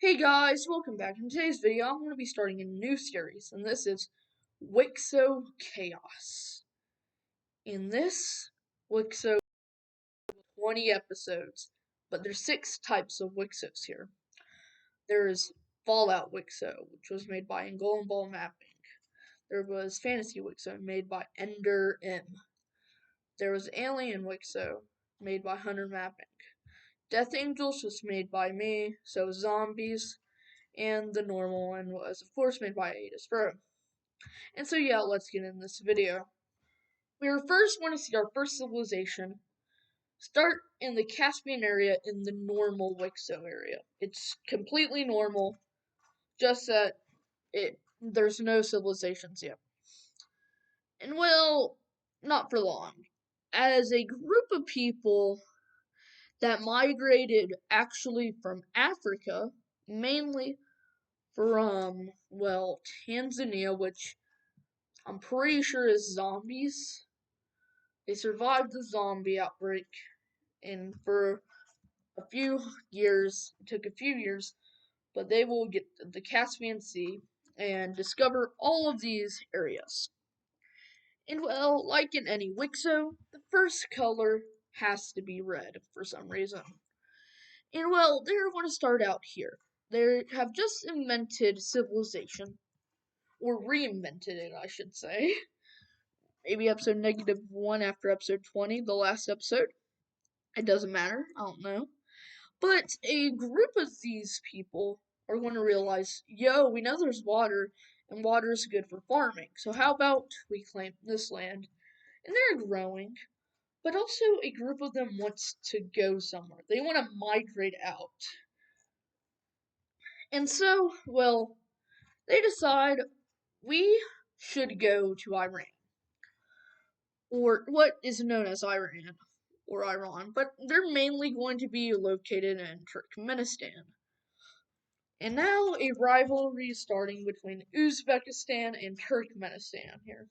Hey guys, welcome back. In today's video, I'm going to be starting a new series, and this is Wixo Chaos. In this Wixo, 20 episodes, but there's 6 types of Wixos here. There's Fallout Wixo, which was made by Angolan Ball Mapping. There was Fantasy Wixo, made by Ender M. There was Alien Wixo, made by Hunter Mapping. Death Angels was made by me, so Zombies. And the normal one was, of course, made by Ada Pro. And so, yeah, let's get in this video. We first want to see our first civilization start in the Caspian area in the normal Wixo area. It's completely normal, just that there's no civilizations yet. And, well, not for long. As a group of people that migrated actually from Africa, mainly from, well, Tanzania, which I'm pretty sure is zombies. They survived the zombie outbreak, and for a few years, it took a few years, but they will get the Caspian Sea and discover all of these areas. And well, like in any Wixo, the first color has to be red for some reason. And well, they're going to start out here. They have just invented civilization, or reinvented it, I should say. Maybe episode -1 after episode 20, the last episode. It doesn't matter, I don't know. But a group of these people are going to realize, yo, we know there's water, and water is good for farming. So how about we claim this land? And they're growing, but also a group of them wants to go somewhere. They want to migrate out. And so, well, they decide we should go to Iran, or what is known as Iran, or Iran, but they're mainly going to be located in Turkmenistan. And now a rivalry is starting between Uzbekistan and Turkmenistan here.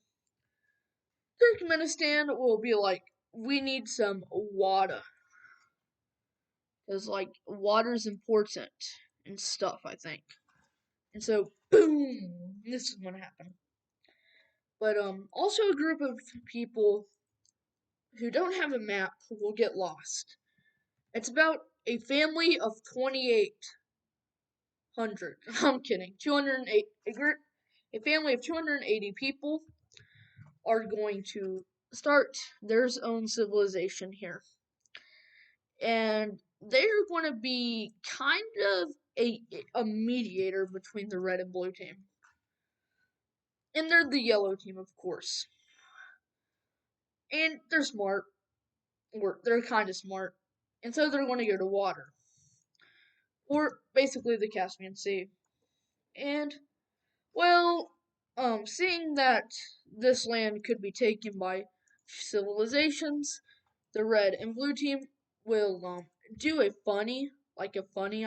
Turkmenistan will be like, we need some water. Because, like, water's important and stuff, I think. And so, boom, this is gonna happen. But, also a group of people who don't have a map will get lost. It's about a family of 2,800. I'm kidding. 208. A family of 280 people are going to start their own civilization here. And they're going to be kind of a mediator between the red and blue team. And they're the yellow team, of course. And they're smart. Or they're kind of smart. And so they're going to go to water. Or basically the Caspian Sea. And, well, seeing that this land could be taken by civilizations, the red and blue team will do a funny, I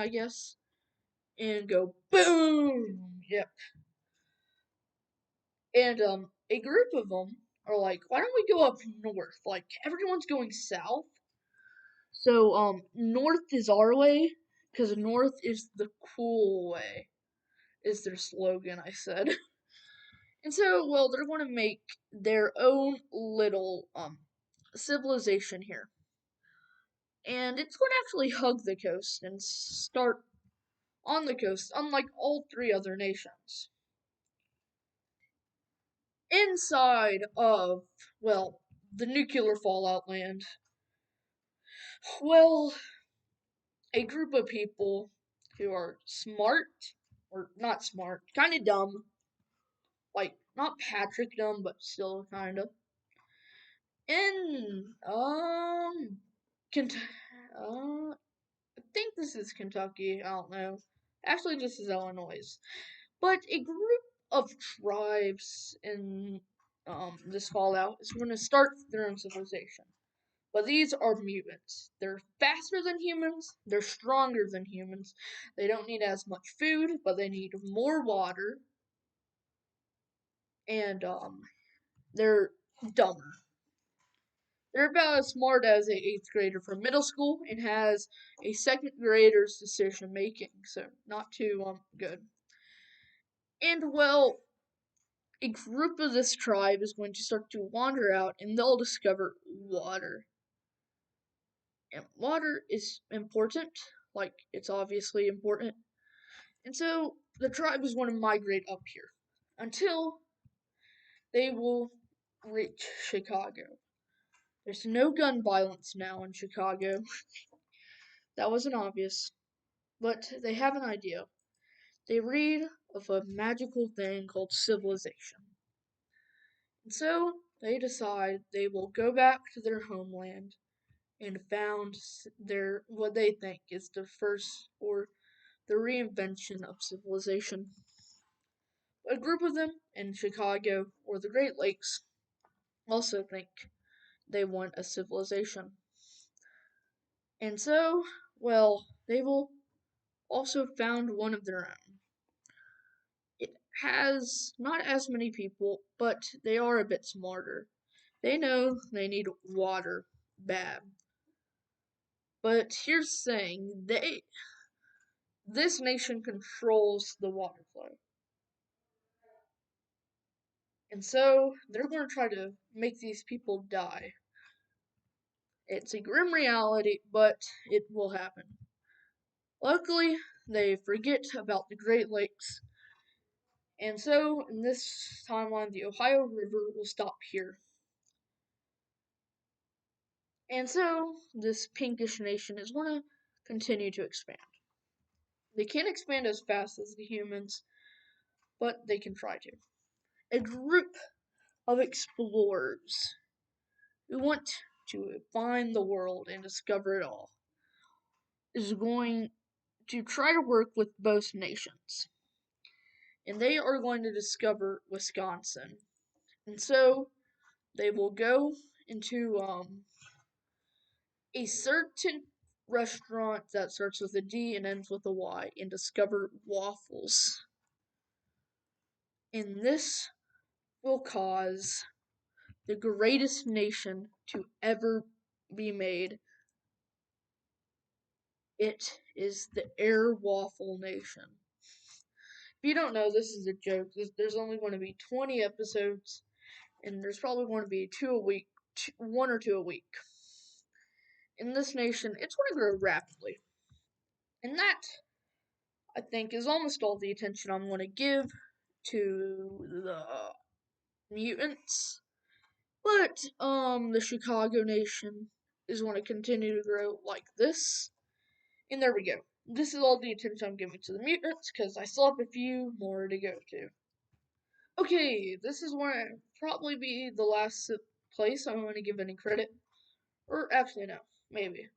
guess, and go boom. Yep. And a group of them are like, why don't we go up north? Like everyone's going south, so north is our way because north is the cool way. Is their slogan? I said. And so, well, they're going to make their own little civilization here. And it's going to actually hug the coast and start on the coast, unlike all 3 other nations. Inside of, well, the nuclear fallout land, well, a group of people who are smart, or not smart, kind of dumb, like, not Patrick dumb, but still kind of, in, I think this is Kentucky, I don't know. Actually, this is Illinois. But a group of tribes in this Fallout is going to start their own civilization. But these are mutants. They're faster than humans, they're stronger than humans, they don't need as much food, but they need more water, and they're dumber. They're about as smart as a 8th grader from middle school and has a 2nd grader's decision making, so not too good. And well, a group of this tribe is going to start to wander out and they'll discover water. And water is important, like it's obviously important. And so the tribe is going to migrate up here until they will reach Chicago. There's no gun violence now in Chicago. That wasn't obvious. But they have an idea. They read of a magical thing called civilization. And so they decide they will go back to their homeland and found their what they think is the first or the reinvention of civilization. A group of them in Chicago or the Great Lakes also think they want a civilization. And so, well, they will also found one of their own. It has not as many people, but they are a bit smarter. They know they need water bad. But here's the thing, this nation controls the water flow. And so they're going to try to make these people die. It's a grim reality, but it will happen. Luckily, they forget about the Great Lakes. And so, in this timeline, the Ohio River will stop here. And so, this pinkish nation is going to continue to expand. They can't expand as fast as the humans, but they can try to. A group of explorers who want to find the world and discover it all is going to try to work with both nations. And they are going to discover Wisconsin. And so they will go into a certain restaurant that starts with a D and ends with a Y and discover waffles. And this will cause the greatest nation to ever be made. It is the Air Waffle Nation. If you don't know, this is a joke. There's only going to be 20 episodes, and there's probably going to be 1 or 2 a week. In this nation, it's going to grow rapidly. And that, I think, is almost all the attention I'm going to give to the mutants. But, the Chicago nation is going to continue to grow like this. And there we go. This is all the attention I'm giving to the mutants, because I still have a few more to go to. Okay, this is where I'll probably be the last place I'm going to give any credit. Or actually, no, maybe.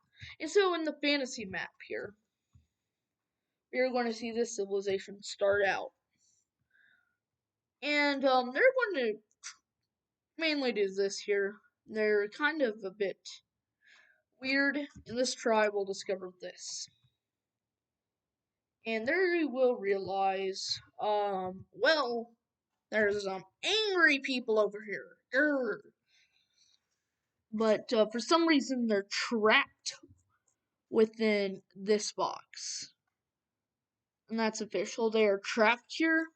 And so in the fantasy map here, we are going to see this civilization start out. And they're going to mainly do this here. They're kind of a bit weird, and this tribe will discover this. And there you will realize, well, there's angry people over here. Grr. But for some reason, they're trapped within this box. And that's official. They are trapped here.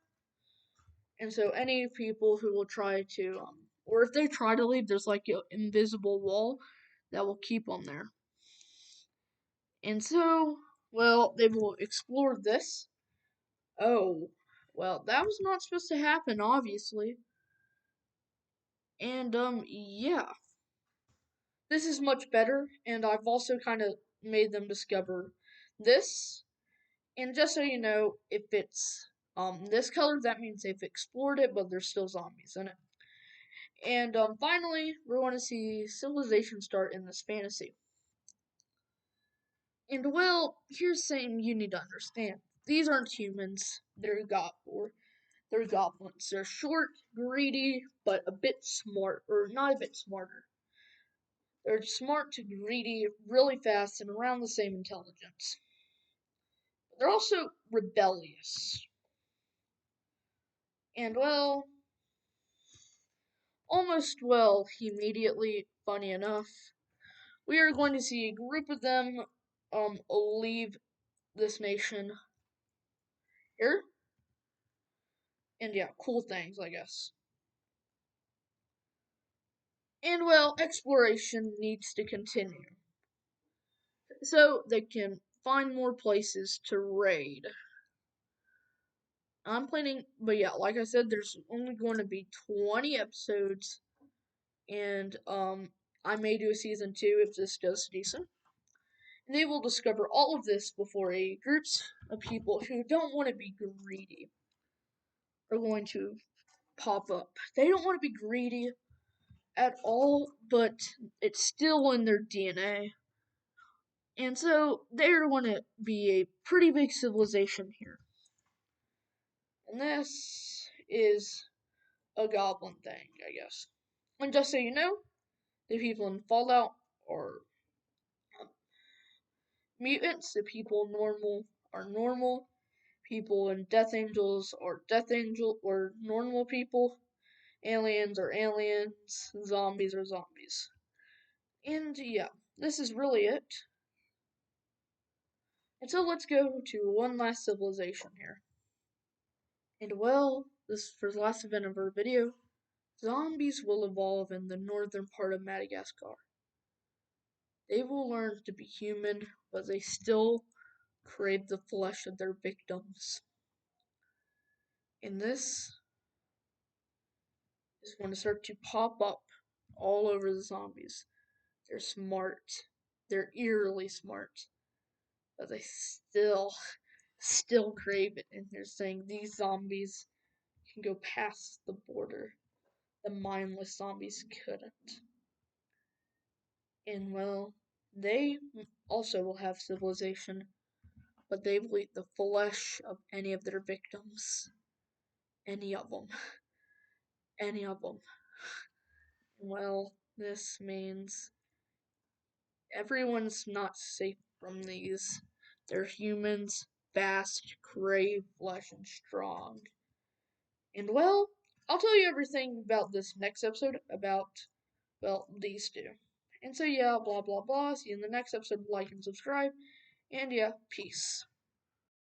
And so any people who will try to, or if they try to leave, there's like an invisible wall that will keep them there. And so, well, they will explore this. Oh, well, that was not supposed to happen, obviously. And, yeah. This is much better, and I've also kind of made them discover this. And just so you know, if it's this color, that means they've explored it, but there's still zombies in it. And finally, we're going to see civilization start in this fantasy. And well, here's something you need to understand: these aren't humans; they're they're goblins. They're short, greedy, but a bit smart, or not a bit smarter. They're smart to greedy, really fast, and around the same intelligence. They're also rebellious. And well, almost, well, immediately, funny enough, we are going to see a group of them leave this nation here. And yeah, cool things, I guess. And well, exploration needs to continue. So they can find more places to raid. I'm planning, but yeah, like I said, there's only going to be 20 episodes, and I may do a season 2 if this does decent. And they will discover all of this before a groups of people who don't want to be greedy are going to pop up. They don't want to be greedy at all, but it's still in their DNA. And so they're going to be a pretty big civilization here. And this is a goblin thing, I guess. And just so you know, the people in Fallout are mutants, the people normal are normal, people in Death Angels are Death Angel or normal people, aliens are aliens, zombies are zombies. And yeah, this is really it. And so let's go to one last civilization here. And well, this for the last event of our video, zombies will evolve in the northern part of Madagascar. They will learn to be human, but they still crave the flesh of their victims. And this is going to start to pop up all over the zombies. They're smart. They're eerily smart. But they still crave it. And they're saying these zombies can go past the border. The mindless zombies couldn't. And well, they also will have civilization, but they will eat the flesh of any of their victims. Any of them. Any of them. Well, this means everyone's not safe from these. They're humans, fast, crave flesh, and strong. And well, I'll tell you everything about this next episode about, well, these two. And so yeah, blah blah blah. See you in the next episode. Like and subscribe. And yeah, peace.